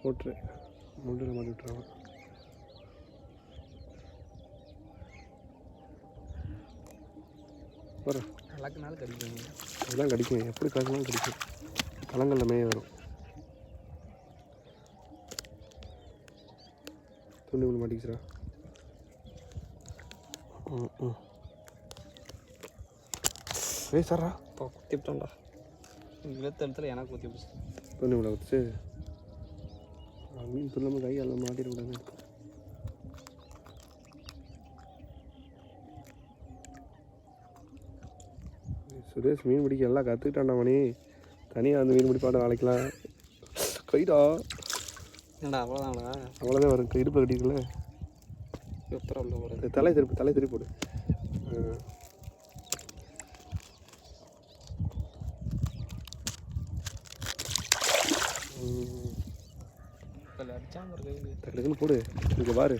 போட்டுரு, முண்டில் மாட்டி விட்டுறாங்க. வர கலக்குனாலும் கடிக்குங்க. அதெல்லாம் கடிக்கும், எப்படி கலக்குனாலும் கடிக்கும். கலங்கல்ல மேய வரும். துணி உள்ள மாட்டிக்கிச்சுரா. ஏய் சாரா இப்போ குத்தி விட்டோம்டா. இழுத்த இடத்துல எனக்கு குத்தி பிடிச்சி துணி உள்ள வச்சு மீன் துள்ளாமல் கை எல்லாம் மாட்டிடக்கூடாது. சுரேஷ் மீன் பிடிக்க எல்லாம் கற்றுக்கிட்டான்டா மணி. தனியாக வந்து மீன் பிடிப்பாட்ட நாளைக்கெலாம். கைடா என்னடா அவ்வளோதான்டா. அவ்வளோதான் வரும். இடுப்பு கட்டிக்கல. உத்தர உள்ள போகிறது. தலை திருப்பி போடு. அடிச்சாமல் இருக்கு. டக்குன்னு போடு. இங்கே பாரு.